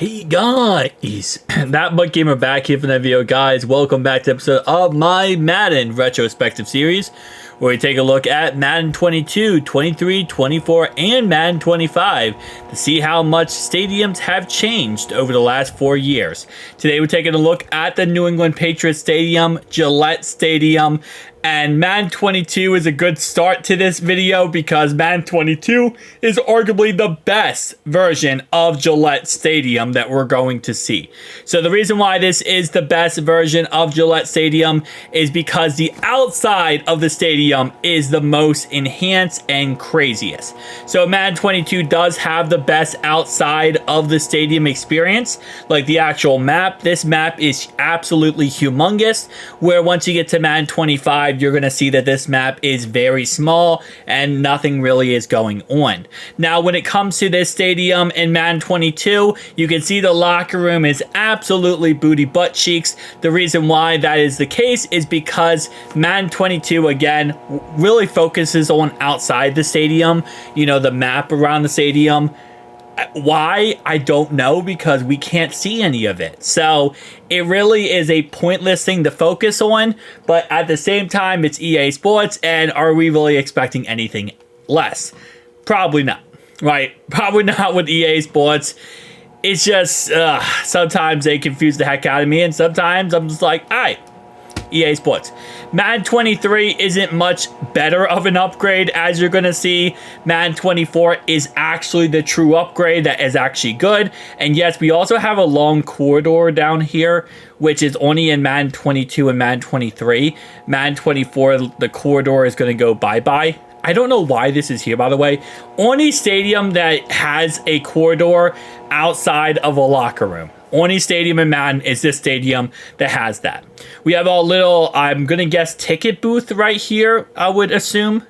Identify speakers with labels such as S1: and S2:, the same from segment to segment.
S1: Hey guys, that Butt Gamer back here for that video, guys. Welcome back to episode of my Madden retrospective series, where we take a look at Madden 22, 23, 24, and Madden 25 to see how much stadiums have changed over the last 4 years. Today we're taking a look at the New England Patriots Stadium, Gillette Stadium, and Madden 22 is a good start to this video because Madden 22 is arguably the best version of Gillette Stadium that we're going to see. So the reason why this is the best version of Gillette Stadium is because the outside of the stadium is the most enhanced and craziest. So Madden 22 does have the best outside of the stadium experience, like the actual map. This map is absolutely humongous, where once you get to Madden 25, you're going to see that this map is very small and nothing really is going on. Now, when it comes to this stadium in Madden 22, you can see the locker room is absolutely booty butt cheeks. The reason why that is the case is because Madden 22, again, really focuses on outside the stadium, you know, the map around the stadium. Why? I don't know, because we can't see any of it. So it really is a pointless thing to focus on, but at the same time, it's EA Sports, and are we really expecting anything less? Probably not, right? Probably not with EA Sports. It's just, sometimes they confuse the heck out of me, and sometimes I'm just like, all right, EA Sports. Madden 23 isn't much better of an upgrade, as you're going to see. Madden 24 is actually the true upgrade that is actually good. And yes, we also have a long corridor down here, which is only in Madden 22 and Madden 23. Madden 24, the corridor is going to go bye-bye. I don't know why this is here, by the way. Only stadium that has a corridor outside of a locker room. Only stadium in Madden is this stadium that has that. We have a little, I'm going to guess, ticket booth right here, I would assume.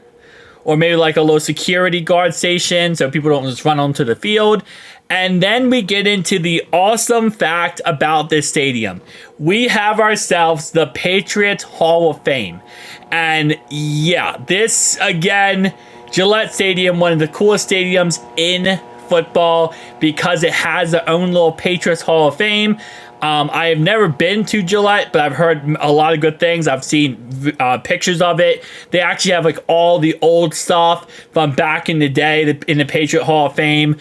S1: Or maybe like a little security guard station so people don't just run onto the field. And then we get into the awesome fact about this stadium. We have ourselves the Patriots Hall of Fame. And yeah, this, again, Gillette Stadium, one of the coolest stadiums in football because it has their own little Patriots Hall of Fame. I have never been to Gillette, but I've heard a lot of good things. I've seen pictures of it. They actually have like all the old stuff from back in the day in the Patriot Hall of Fame.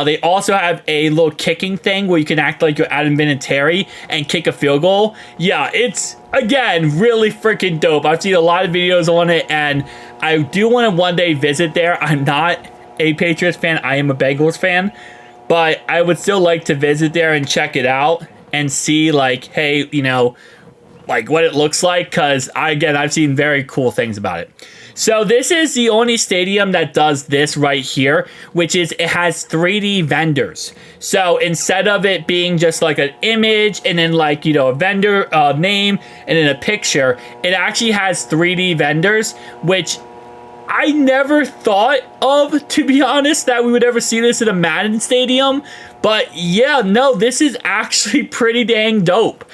S1: They also have a little kicking thing where you can act like you're Adam Vinatieri and kick a field goal. Yeah, it's, again, really freaking dope. I've seen a lot of videos on it, and I do want to one day visit there. I'm not a Patriots fan. I am a Bengals fan, but I would still like to visit there and check it out and see, like, hey, you know, like what it looks like, because I've seen very cool things about it. So this is the only stadium that does this right here, which is it has 3D vendors. So instead of it being just like an image and then like, you know, a vendor name and then a picture, it actually has 3D vendors, which I never thought of, to be honest, that we would ever see this in a Madden stadium. But yeah, no, this is actually pretty dang dope.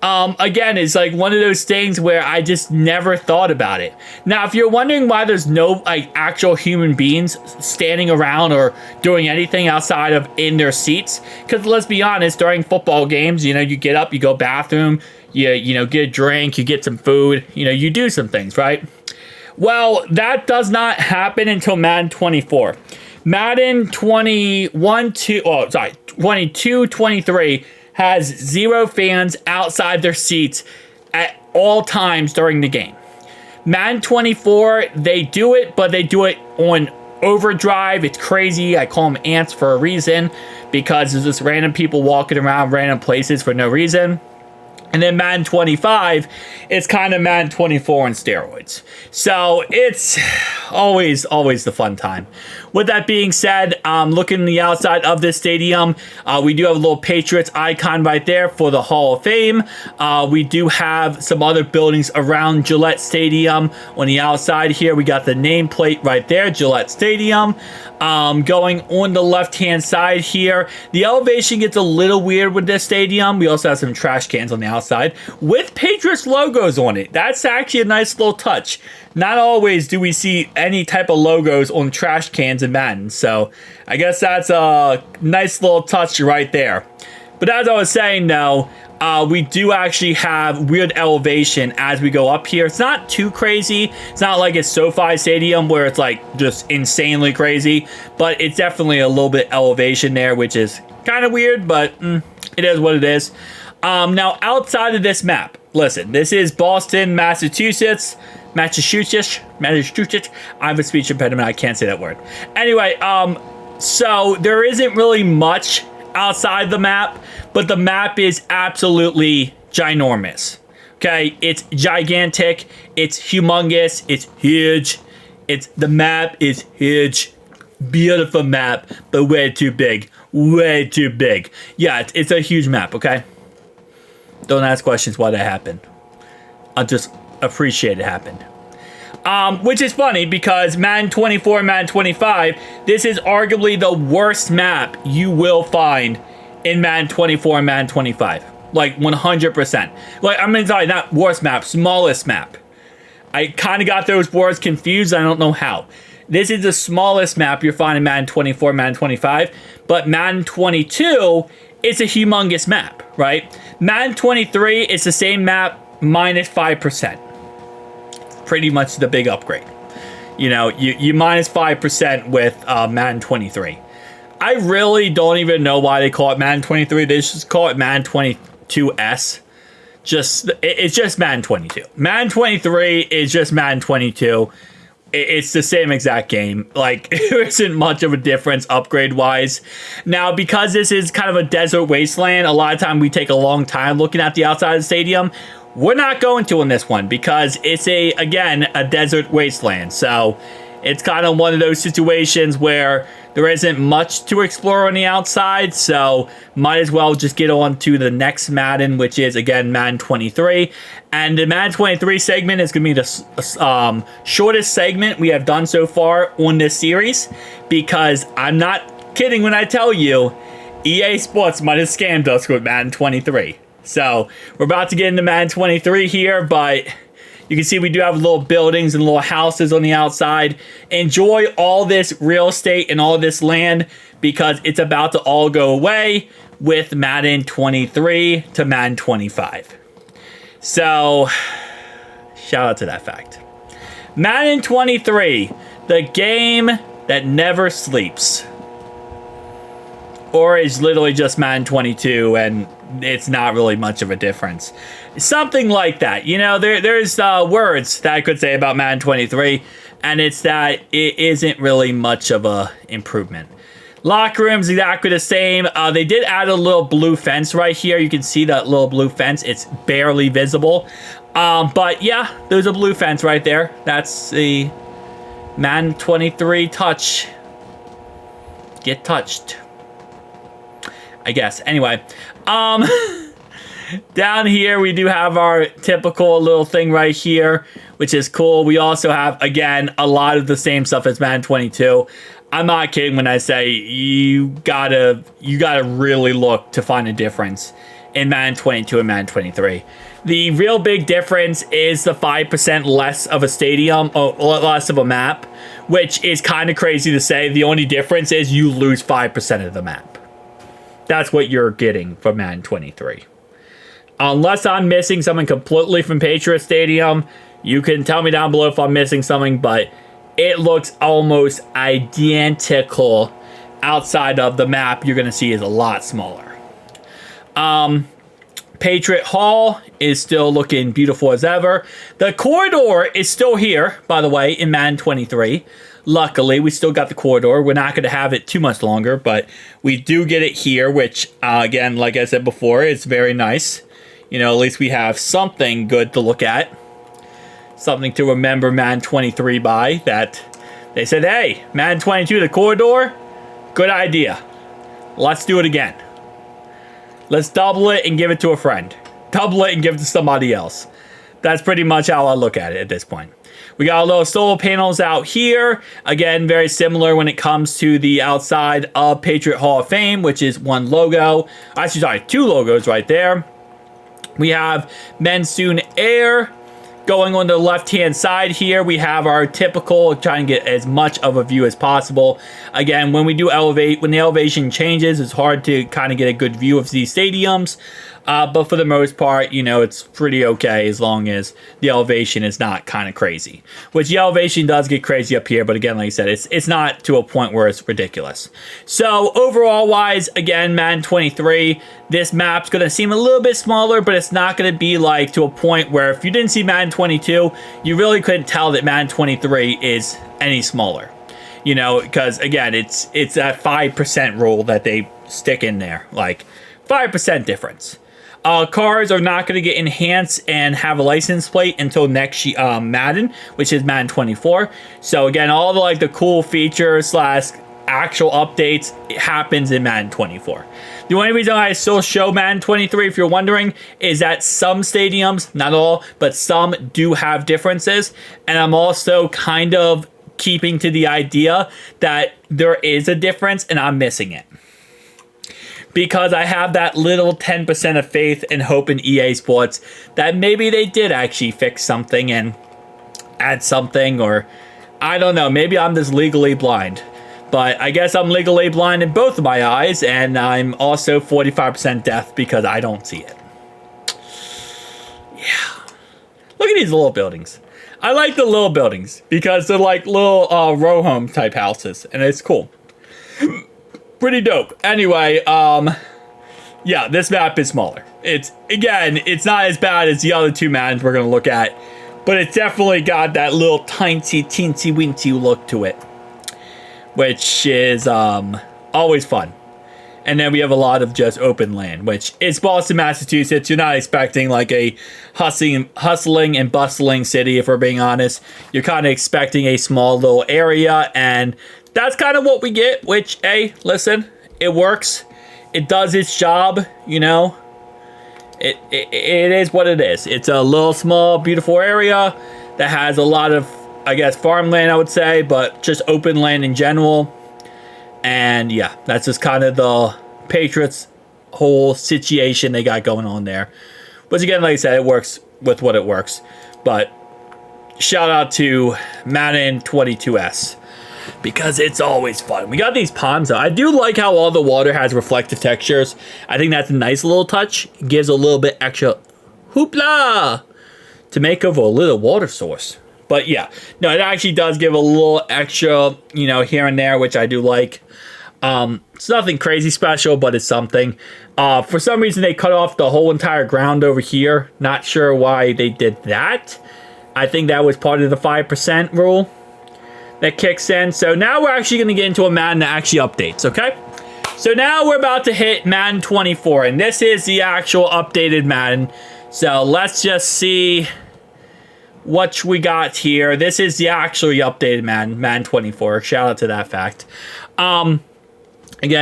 S1: Again, it's like one of those things where I just never thought about it. Now, if you're wondering why there's no like actual human beings standing around or doing anything outside of in their seats, because let's be honest, during football games, you know, you get up, you go bathroom, you know, get a drink, you get some food, you know, you do some things, right? Well, that does not happen until Madden 24. Madden 22, 23 has 0 fans outside their seats at all times during the game. Madden 24, they do it, but they do it on overdrive. It's crazy. I call them ants for a reason, because there's just random people walking around random places for no reason. And then Madden 25, it's kind of Madden 24 on steroids. So it's always the fun time. With that being said, looking in the outside of this stadium, we do have a little Patriots icon right there for the Hall of Fame. We do have some other buildings around Gillette Stadium. On the outside here, we got the nameplate right there, Gillette Stadium. Going on the left-hand side here, the elevation gets a little weird with this stadium. We also have some trash cans on the outside with Patriots logos on it. That's actually a nice little touch. Not always do we see any type of logos on trash cans in Madden, so I guess that's a nice little touch right there. But as I was saying, though, we do actually have weird elevation as we go up here. It's not too crazy. It's not like it's SoFi Stadium where it's like just insanely crazy, but it's definitely a little bit elevation there, which is kind of weird, but it is what it is. Now, outside of this map, listen, this is Boston, Massachusetts. I have a speech impediment. I can't say that word. Anyway, so there isn't really much outside the map, but the map is absolutely ginormous. Okay, it's gigantic, it's humongous, it's huge. The map is huge. Beautiful map, but way too big. Way too big. Yeah, it's a huge map, okay? Don't ask questions why that happened. I'll just appreciate it happened. Which is funny because Madden 24 and Madden 25, this is arguably the worst map you will find in Madden 24 and Madden 25. Like 100%. Like, I mean, sorry, not worst map, smallest map. I kind of got those words confused. I don't know how. This is the smallest map you're finding in Madden 24, Madden 25. But Madden 22, it's a humongous map, right? Madden 23 is the same map minus 5%. Pretty much the big upgrade. You know, you minus 5% with Madden 23. I really don't even know why they call it Madden 23. They just call it Madden 22S. It's just Madden 22. Madden 23 is just Madden 22. It's the same exact game. Like, there isn't much of a difference upgrade-wise. Now, because this is kind of a desert wasteland, a lot of time we take a long time looking at the outside of the stadium. We're not going to in this one because it's, again, a desert wasteland. So it's kind of one of those situations where there isn't much to explore on the outside. So might as well just get on to the next Madden, which is, again, Madden 23. And the Madden 23 segment is going to be the shortest segment we have done so far on this series. Because I'm not kidding when I tell you, EA Sports might have scammed us with Madden 23. So, we're about to get into Madden 23 here, but you can see we do have little buildings and little houses on the outside. Enjoy all this real estate and all this land because it's about to all go away with Madden 23 to Madden 25. So, shout out to that fact. Madden 23, the game that never sleeps. Or is literally just Madden 22 and it's not really much of a difference. Something like that. You know, there's words that I could say about Madden 23, and it's that it isn't really much of a improvement. Locker room's exactly the same. They did add a little blue fence right here. You can see that little blue fence. It's barely visible. But yeah, there's a blue fence right there. That's the Madden 23 touch. Get touched, I guess. Anyway, down here we do have our typical little thing right here, which is cool. We also have, again, a lot of the same stuff as Madden 22. I'm not kidding when I say you gotta really look to find a difference in Madden 22 and Madden 23. The real big difference is the 5% less of a stadium, or less of a map, which is kind of crazy to say. The only difference is you lose 5% of the map. That's what you're getting from Madden 23. Unless I'm missing something completely from Patriots Stadium, you can tell me down below if I'm missing something, but it looks almost identical. Outside of the map, you're going to see is a lot smaller. Patriot Hall is still looking beautiful as ever. The corridor is still here, by the way, in Madden 23. Luckily, we still got the corridor. We're not going to have it too much longer, but we do get it here, which, again, like I said before, it's very nice. You know, at least we have something good to look at. Something to remember Madden 23 by, that they said, hey, Madden 22, the corridor, good idea. Let's do it again. Let's double it and give it to a friend. Double it and give it to somebody else. That's pretty much how I look at it at this point. We got a little solar panels out here. Again, very similar when it comes to the outside of Patriot Hall of Fame, which is one logo. Actually, sorry, two logos right there. We have Men Soon Air. Going on the left-hand side here, we have our typical, trying to get as much of a view as possible. Again, when we do when the elevation changes, it's hard to kind of get a good view of these stadiums. But for the most part, you know, it's pretty okay as long as the elevation is not kind of crazy. Which the elevation does get crazy up here, but again, like I said, it's not to a point where it's ridiculous. So overall wise, again, Madden 23, this map's going to seem a little bit smaller, but it's not going to be like to a point where if you didn't see Madden 22, you really couldn't tell that Madden 23 is any smaller. You know, because again, it's that 5% rule that they stick in there, like 5% difference. Cars are not going to get enhanced and have a license plate until next Madden, which is Madden 24. So again, all the the cool features / actual updates happens in Madden 24. The only reason I still show Madden 23, if you're wondering, is that some stadiums, not all, but some do have differences. And I'm also kind of keeping to the idea that there is a difference and I'm missing it. Because I have that little 10% of faith and hope in EA Sports that maybe they did actually fix something and add something, or I don't know, maybe I'm just legally blind. But I guess I'm legally blind in both of my eyes, and I'm also 45% deaf because I don't see it. Yeah. Look at these little buildings. I like the little buildings because they're like little row home type houses, and it's cool. Pretty dope. Anyway, yeah, this map is smaller. It's not as bad as the other two Maddens we're going to look at, but it's definitely got that little tiny, teensy, weensy look to it, which is always fun. And then we have a lot of just open land, which is Boston, Massachusetts. You're not expecting like a hustling and bustling city, if we're being honest. You're kind of expecting a small little area, and that's kind of what we get, which, hey, listen, it works. It does its job, you know. It is what it is. It's a little, small, beautiful area that has a lot of, I guess, farmland, I would say, but just open land in general. And, yeah, that's just kind of the Patriots' whole situation they got going on there. But, again, like I said, it works with what it works. But shout out to Madden 22S. Because it's always fun. We got these ponds though. I do like how all the water has reflective textures. I think that's a nice little touch. It gives a little bit extra hoopla to make of a little water source. But yeah, no, it actually does give a little extra, you know, here and there, which I do like. It's nothing crazy special, but it's something. For some reason, they cut off the whole entire ground over here. Not sure why they did that. I think that was part of the 5% rule that kicks in. So now we're actually going to get into a Madden that actually updates, okay? So now we're about to hit Madden 24, and this is the actual updated Madden. So let's just see what we got here. This is the actually updated Madden 24. Shout out to that fact. Again,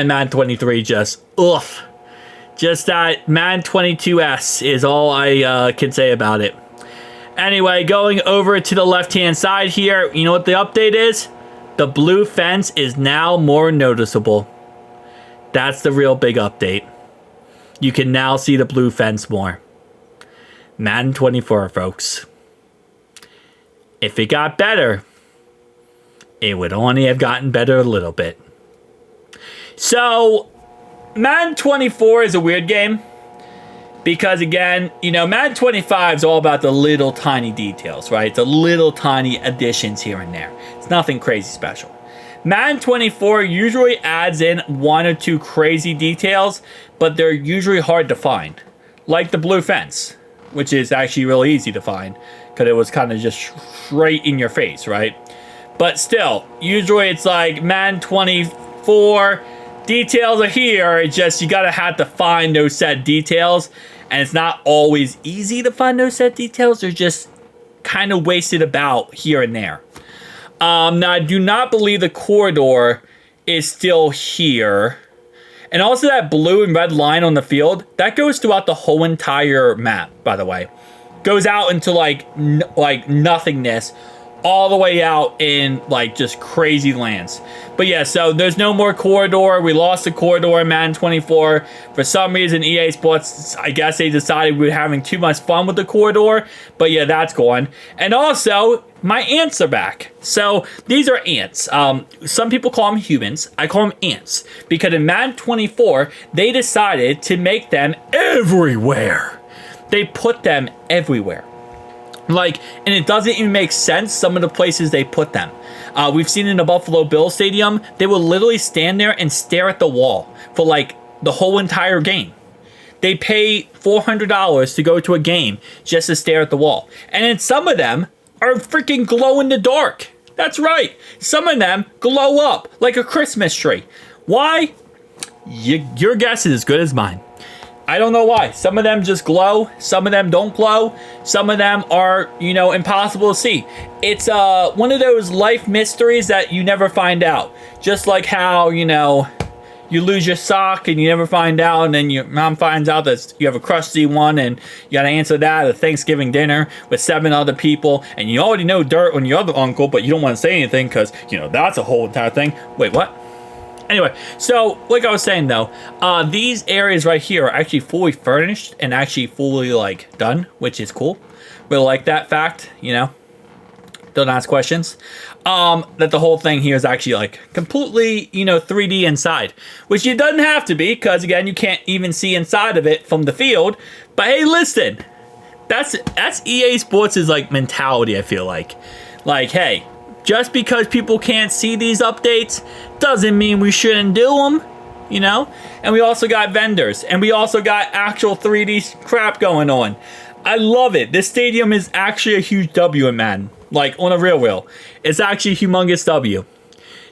S1: Madden 23 just that Madden 22S is all I can say about it. Anyway, going over to the left-hand side here, you know what the update is? The blue fence is now more noticeable. That's the real big update. You can now see the blue fence more. Madden 24, folks. If it got better, it would only have gotten better a little bit. So, Madden 24 is a weird game. Because again, you know, Madden 25 is all about the little tiny details, right? The little tiny additions here and there. It's nothing crazy special. Madden 24 usually adds in one or two crazy details, but they're usually hard to find. Like the blue fence, which is actually really easy to find because it was kind of just straight in your face, right? But still, usually it's like Madden 24 details are here. It's just you gotta have to find those set details. And it's not always easy to find those set details. They're just kind of wasted about here and there. Now, I do not believe the corridor is still here. And also that blue and red line on the field, that goes throughout the whole entire map, by the way. Goes out into like nothingness all the way out in like just crazy lands. But yeah, so there's no more corridor. We lost the corridor in Madden 24. For some reason, EA Sports, I guess they decided we were having too much fun with the corridor. But yeah, that's gone. And also, my ants are back. So these are ants. Some people call them humans. I call them ants. Because in Madden 24, they decided to make them everywhere. They put them everywhere. Like, and it doesn't even make sense, some of the places they put them. We've seen in the Buffalo Bills Stadium, they will literally stand there and stare at the wall for like the whole entire game. They pay $400 to go to a game just to stare at the wall. And then some of them are freaking glow in the dark. That's right. Some of them glow up like a Christmas tree. Why? Your guess is as good as mine. I don't know why. Some of them just glow. Some of them don't glow. Some of them are, you know, impossible to see. It's one of those life mysteries that you never find out. Just like how, you know, you lose your sock and you never find out, and then your mom finds out that you have a crusty one and you gotta answer that at a Thanksgiving dinner with 7 other people, and you already know dirt on your other uncle, but you don't want to say anything because, you know, that's a whole entire thing. Wait, what? Anyway, so like I was saying though, these areas right here are actually fully furnished and actually fully like done, which is cool. Really like that fact, you know. Don't ask questions. That the whole thing here is actually like completely, you know, 3D inside, which it doesn't have to be because again, you can't even see inside of it from the field. But hey, listen, that's EA Sports' like mentality. I feel like hey. Just because people can't see these updates doesn't mean we shouldn't do them, you know? And we also got vendors, and we also got actual 3D crap going on. I love it. This stadium is actually a huge W in Madden. Like, on a real. It's actually a humongous W.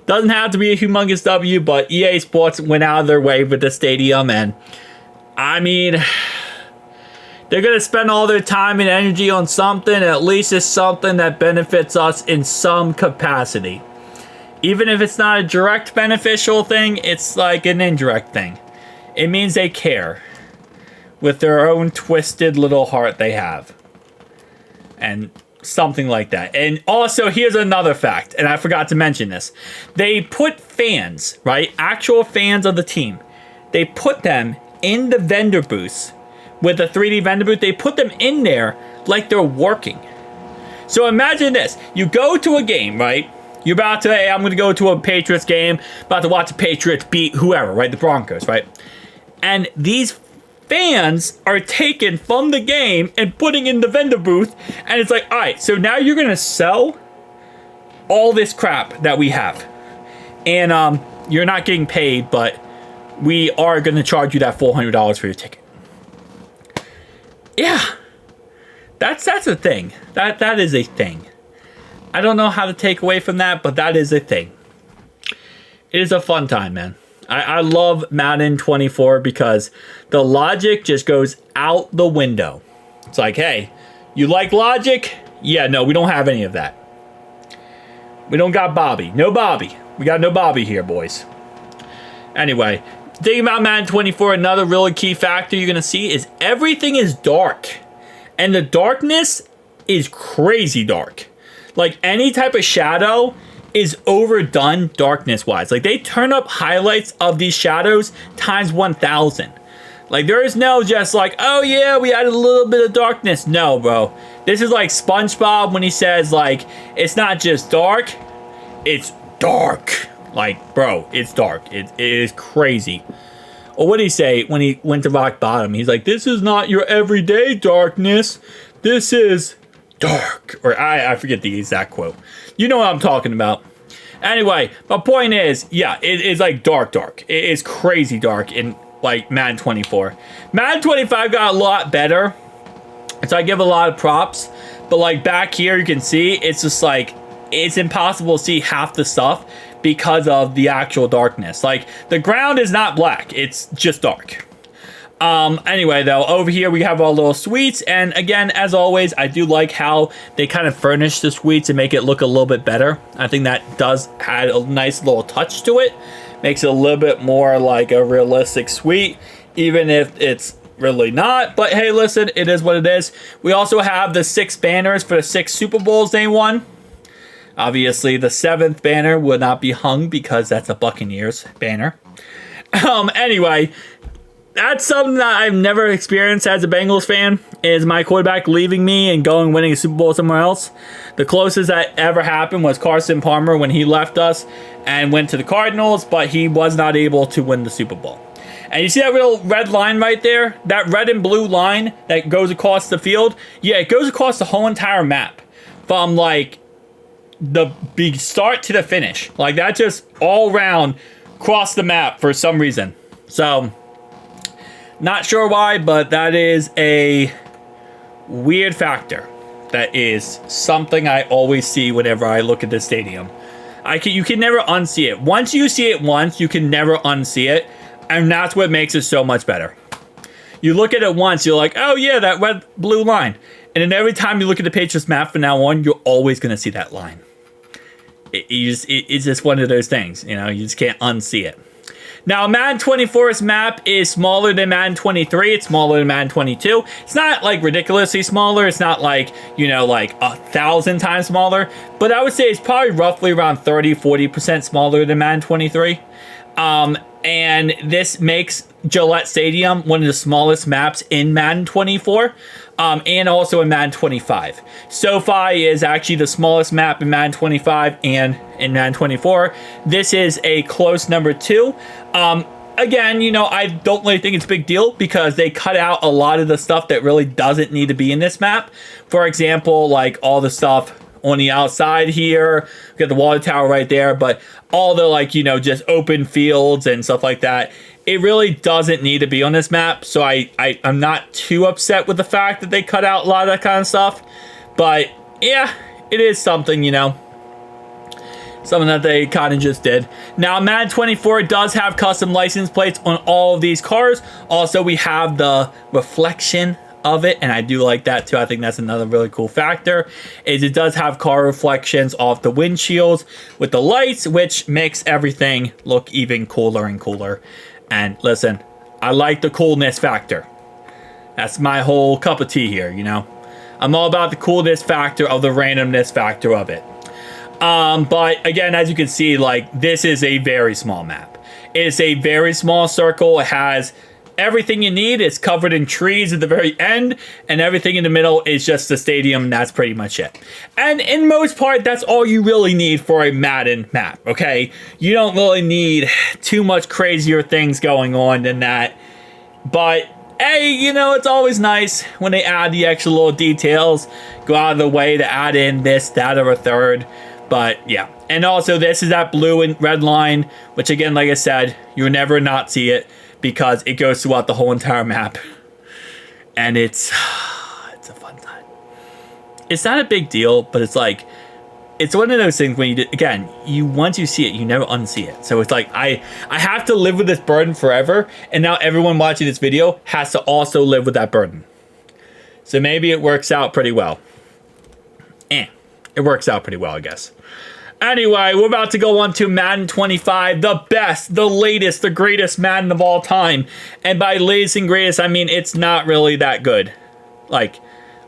S1: Doesn't have to be a humongous W, but EA Sports went out of their way with the stadium, and I mean, they're going to spend all their time and energy on something, at least it's something that benefits us in some capacity. Even if it's not a direct beneficial thing, it's like an indirect thing. It means they care with their own twisted little heart they have. And something like that. And also, here's another fact, and I forgot to mention this. They put fans, right? Actual fans of the team. They put them in the vendor booths. With a 3D vendor booth, they put them in there like they're working. So imagine this. You go to a game, right? You're about to, hey, I'm going to go to a Patriots game. About to watch the Patriots beat whoever, right? The Broncos, right? And these fans are taken from the game and putting in the vendor booth. And it's like, all right, so now you're going to sell all this crap that we have. And you're not getting paid, but we are going to charge you that $400 for your ticket. Yeah, that's a thing. That is a thing. I don't know how to take away from that, but that is a thing. It is a fun time, man. I love Madden 24 because the logic just goes out the window. It's like, hey, you like logic? Yeah, no, we don't have any of that. We don't got Bobby. No Bobby. We got no Bobby here, boys. Anyway, thinking about Madden 24, another really key factor you're going to see is everything is dark. And the darkness is crazy dark. Like, any type of shadow is overdone darkness-wise. Like, they turn up highlights of these shadows times 1,000. Like, there is no just like, oh yeah, we added a little bit of darkness. No, bro. This is like SpongeBob when he says, like, it's not just dark, it's dark. Like, bro, it's dark. It is crazy. Or what did he say when he went to rock bottom? He's like, this is not your everyday darkness. This is dark. Or I forget the exact quote. You know what I'm talking about. Anyway, my point is, yeah, it is like dark. It is crazy dark in like Madden 24. Madden 25 got a lot better. So I give a lot of props. But like back here, you can see, it's just like, it's impossible to see half the stuff because of the actual darkness. Like, the ground is not black, it's just dark. Anyway, though, over here we have our little suites, and again, as always, I do like how they kind of furnish the suites and make it look a little bit better. I think that does add a nice little touch to it. Makes it a little bit more like a realistic suite, even if it's really not. But hey, listen, it is what it is. We also have the 6 banners for the 6 Super Bowls they won. Obviously, the 7th banner will not be hung because that's a Buccaneers banner. Anyway, that's something that I've never experienced as a Bengals fan, is my quarterback leaving me and going winning a Super Bowl somewhere else. The closest that ever happened was Carson Palmer when he left us and went to the Cardinals, but he was not able to win the Super Bowl. And you see that little red line right there? That red and blue line that goes across the field? Yeah, it goes across the whole entire map. From, like, the big start to the finish. Like, that just all around across the map for some reason. So, not sure why, but that is a weird factor. That is something I always see whenever I look at the stadium. You can never unsee it. Once you see it once, you can never unsee it. And that's what makes it so much better. You look at it once, you're like, oh yeah, that red blue line. And then every time you look at the Patriots map from now on, you're always going to see that line. It's just one of those things, you know, you just can't unsee it. Now, Madden 24's map is smaller than Madden 23. It's smaller than Madden 22. It's not, like, ridiculously smaller. It's not, like, you know, like 1,000 times smaller. But I would say it's probably roughly around 30-40% smaller than Madden 23. And this makes Gillette Stadium one of the smallest maps in Madden 24. And also in Madden 25. SoFi is actually the smallest map in Madden 25 and in Madden 24. This is a close number 2. Again, you know, I don't really think it's a big deal because they cut out a lot of the stuff that really doesn't need to be in this map. For example, like all the stuff on the outside here. We got the water tower right there, but all the, like, you know, just open fields and stuff like that. It really doesn't need to be on this map, so I'm not too upset with the fact that they cut out a lot of that kind of stuff. But, yeah, it is something, you know. Something that they kind of just did. Now, Madden 24 does have custom license plates on all of these cars. Also, we have the reflection of it, and I do like that too. I think that's another really cool factor, is it does have car reflections off the windshields with the lights, which makes everything look even cooler and cooler. And listen, I like the coolness factor. That's my whole cup of tea here, you know. I'm all about the coolness factor of the randomness factor of it. But again, as you can see, like, this is a very small map. It's a very small circle. It has everything you need. It's covered in trees at the very end, and everything in the middle is just the stadium. That's pretty much it. And in most part, that's all you really need for a Madden map, okay? You don't really need too much crazier things going on than that. But hey, you know, it's always nice when they add the extra little details, go out of the way to add in this, that, or a third. But yeah, and also this is that blue and red line, which again, like I said, you'll never not see it because it goes throughout the whole entire map. And it's a fun time. It's not a big deal, but it's like, it's one of those things when you, again, once you see it, you never unsee it. So it's like, I have to live with this burden forever, and now everyone watching this video has to also live with that burden. So maybe it works out pretty well. It works out pretty well, I guess. Anyway, we're about to go on to Madden 25, the best, the latest, the greatest Madden of all time. And by latest and greatest, I mean it's not really that good. Like,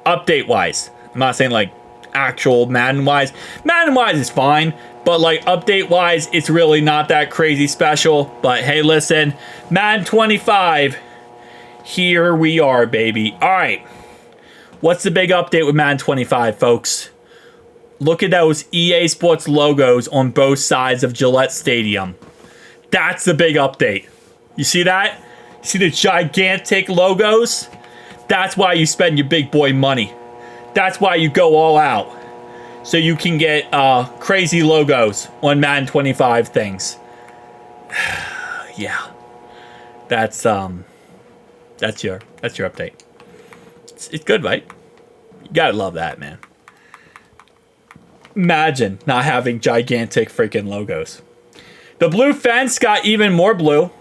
S1: update-wise. I'm not saying, like, actual Madden-wise. Madden-wise is fine, but, like, update-wise, it's really not that crazy special. But, hey, listen, Madden 25, here we are, baby. All right, what's the big update with Madden 25, folks? Look at those EA Sports logos on both sides of Gillette Stadium. That's the big update. You see that? You see the gigantic logos? That's why you spend your big boy money. That's why you go all out. So you can get crazy logos on Madden 25 things. Yeah. That's your update. It's good, right? You gotta love that, man. Imagine not having gigantic freaking logos. The blue fence got even more blue.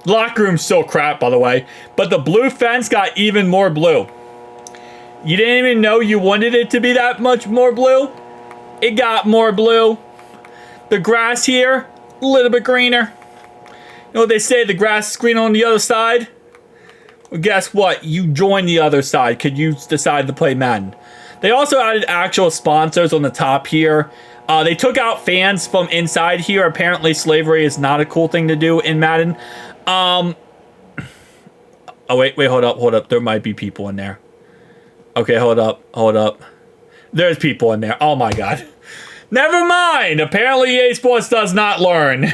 S1: Locker room's still crap, by the way. But the blue fence got even more blue. You didn't even know you wanted it to be that much more blue? It got more blue. The grass here, a little bit greener. You know what they say, the grass is green on the other side? Well, guess what? You join the other side because you decided to play Madden. They also added actual sponsors on the top here. They took out fans from inside here. Apparently, slavery is not a cool thing to do in Madden. Oh, wait, hold up. There might be people in there. Okay, hold up. There's people in there. Oh, my God. Never mind. Apparently, EA Sports does not learn.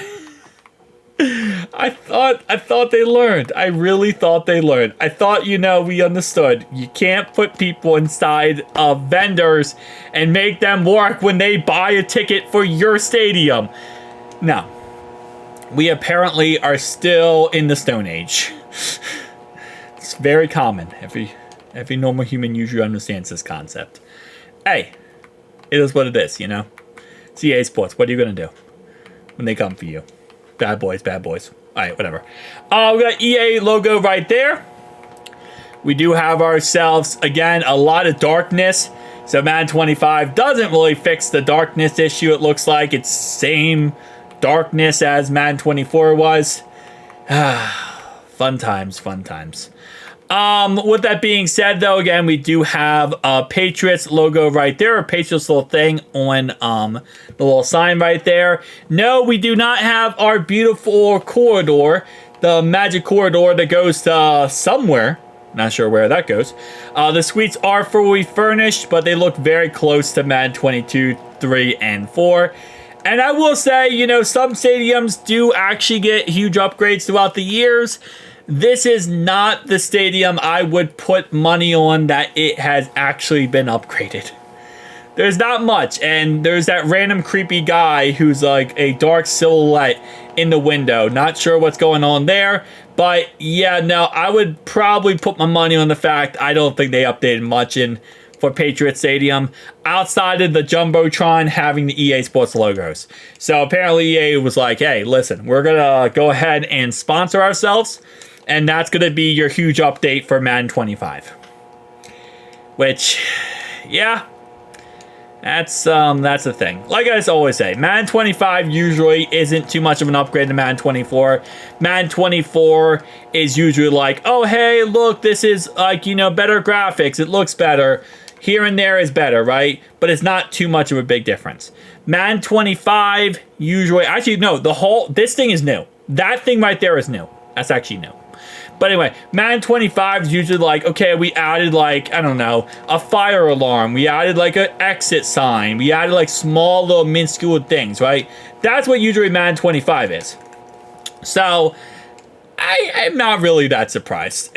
S1: I thought they learned. I really thought they learned. I thought, we understood. You can't put people inside of vendors and make them work when they buy a ticket for your stadium. No. We apparently are still in the Stone Age. It's very common. Every normal human usually understands this concept. Hey, it is what it is, It's EA Sports. What are you going to do when they come for you? Bad boys. Alright, whatever. We got EA logo right there. We do have ourselves, again, a lot of darkness. So Madden 25 doesn't really fix the darkness issue, it looks like. It's same darkness as Madden 24 was. Fun times. With that being said, though, again, we do have a Patriots logo right there, a Patriots little thing on the little sign right there. No, we do not have our beautiful corridor, the magic corridor that goes to somewhere. Not sure where that goes. The suites are fully furnished, but they look very close to Madden 22, 3, and 4. And I will say, some stadiums do actually get huge upgrades throughout the years. This is not the stadium I would put money on that it has actually been upgraded. There's not much, and there's that random creepy guy who's like a dark silhouette in the window. Not sure what's going on there, but yeah, no, I would probably put my money on the fact I don't think they updated much for Patriots Stadium outside of the Jumbotron having the EA Sports logos. So apparently EA was like, hey, listen, we're gonna go ahead and sponsor ourselves. And that's going to be your huge update for Madden 25. Which, yeah, that's the thing. Like I always say, Madden 25 usually isn't too much of an upgrade to Madden 24. Madden 24 is usually like, oh, hey, look, this is like, better graphics. It looks better. Here and there is better, right? But it's not too much of a big difference. Madden 25 usually, actually, no, this thing is new. That thing right there is new. That's actually new. But anyway, Madden 25 is usually like, okay, we added like, I don't know, a fire alarm. We added like an exit sign. We added like small little minuscule things, right? That's what usually Madden 25 is. So, I'm not really that surprised.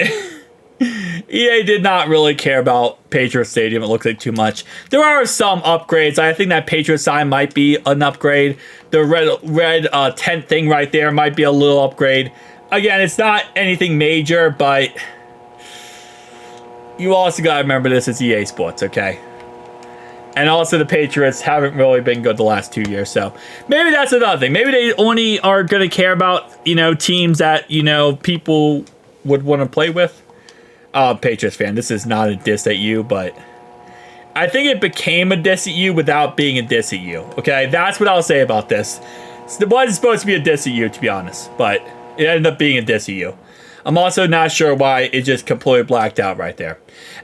S1: EA did not really care about Patriots Stadium, it looks like, too much. There are some upgrades. I think that Patriots sign might be an upgrade. The red tent thing right there might be a little upgrade. Again, it's not anything major, but you also got to remember this is EA Sports, okay? And also the Patriots haven't really been good the last 2 years, so maybe that's another thing. Maybe they only are going to care about, teams that, people would want to play with. Patriots fan, this is not a diss at you, but I think it became a diss at you without being a diss at you, okay? That's what I'll say about this. It wasn't supposed to be a diss at you, to be honest, but it ended up being a diss at you. I'm also not sure why it just completely blacked out right there.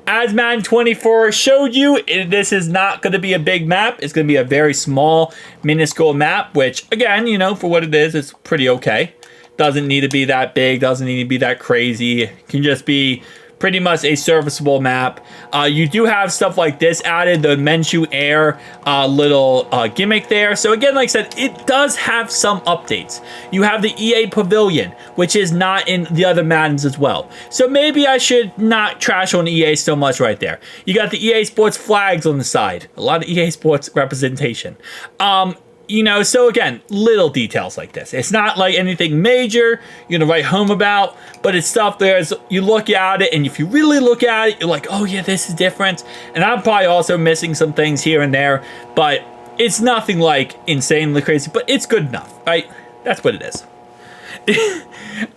S1: As Madden 24 showed you, this is not going to be a big map. It's going to be a very small, minuscule map, which, again, for what it is, it's pretty okay. Doesn't need to be that big, doesn't need to be that crazy. It can just be pretty much a serviceable map. You do have stuff like this added, the Menshu Air little gimmick there. So again, like I said, it does have some updates. You have the EA Pavilion, which is not in the other Maddens as well. So maybe I should not trash on EA so much right there. You got the EA Sports flags on the side. A lot of EA Sports representation. So again, little details like this. It's not like anything major you're gonna write home about, but it's stuff there's, you look at it, and if you really look at it, you're like, oh yeah, this is different. And I'm probably also missing some things here and there, but it's nothing like insanely crazy, but it's good enough, right? That's what it is.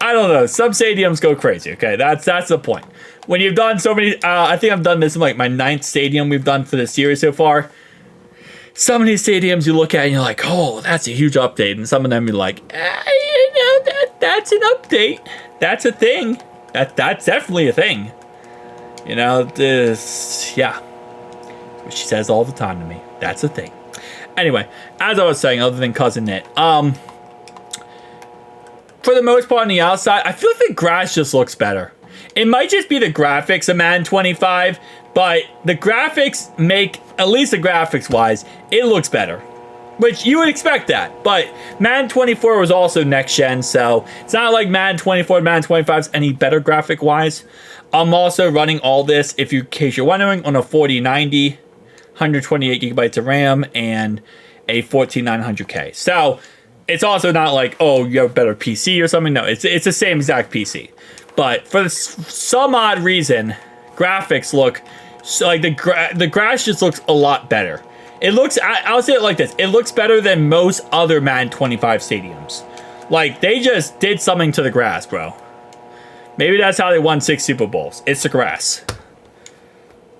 S1: I don't know. Some stadiums go crazy, okay? That's the point. When you've done so many, I think I've done this in like my 9th stadium we've done for the series so far. Some of these stadiums you look at and you're like, oh, that's a huge update. And some of them you're like, that's an update. That's a thing. That's definitely a thing. Yeah. She says all the time to me. That's the thing. Anyway, as I was saying, other than Cousin Knit, for the most part on the outside, I feel like the grass just looks better. It might just be the graphics of Madden 25, but the graphics make, at least the graphics-wise, it looks better. Which you would expect that, but Madden 24 was also next-gen, so it's not like Madden 24 and Madden 25 is any better graphic-wise. I'm also running all this, in case you're wondering, on a 4090, 128 gigabytes of RAM, and a 14900K. So it's also not like, oh, you have a better PC or something. No, it's the same exact PC. But for some odd reason, graphics look so, like the grass just looks a lot better. It looks, I'll say it like this, it looks better than most other Madden 25 stadiums. Like, they just did something to the grass, bro. Maybe that's how they won 6 Super Bowls. It's the grass.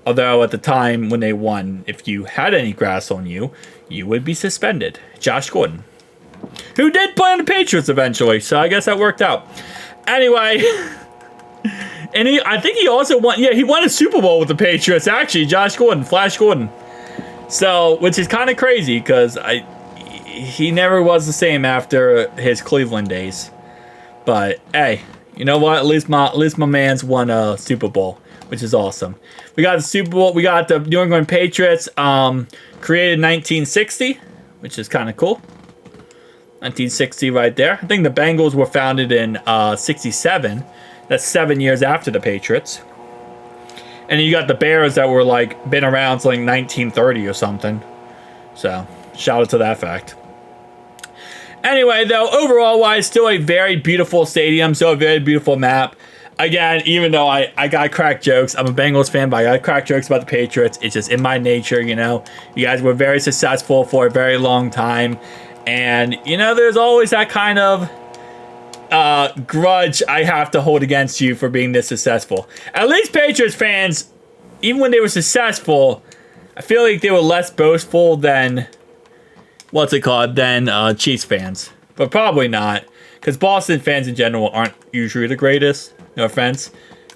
S1: Although, at the time when they won, if you had any grass on you, you would be suspended. Josh Gordon. Who did play on the Patriots eventually, so I guess that worked out. Anyway, and I think he also won, yeah, he won a Super Bowl with the Patriots, actually, Josh Gordon, Flash Gordon. So, which is kind of crazy, because he never was the same after his Cleveland days. But, hey, you know what? At least my man's won a Super Bowl, which is awesome. We got the Super Bowl, we got the New England Patriots, created in 1960, which is kind of cool. 1960 right there. I think the Bengals were founded in 67. That's 7 years after the Patriots. And then you got the Bears that were like been around since like 1930 or something. So shout out to that fact. Anyway, though, overall wise, still a very beautiful stadium, still a very beautiful map. Again, even though I got crack jokes, I'm a Bengals fan, but I got crack jokes about the Patriots. It's just in my nature, you know. You guys were very successful for a very long time. And, you know, there's always that kind of grudge I have to hold against you for being this successful. At least Patriots fans, even when they were successful, I feel like they were less boastful than, than Chiefs fans. But probably not, because Boston fans in general aren't usually the greatest. No offense.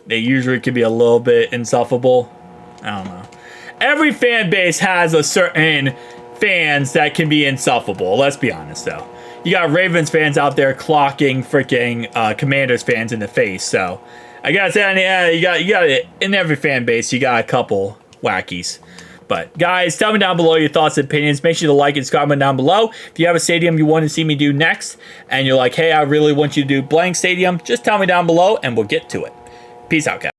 S1: They usually can be a little bit insufferable. I don't know. Every fan base has a certain fans that can be insufferable. Let's be honest, though. You got Ravens fans out there clocking freaking Commanders fans in the face. So I gotta say, yeah, you got it in every fan base. You got a couple wackies. But guys, tell me down below your thoughts and opinions. Make sure to like and subscribe down below. If you have a stadium you want to see me do next, and you're like, hey, I really want you to do blank stadium, just tell me down below, and we'll get to it. Peace out, guys.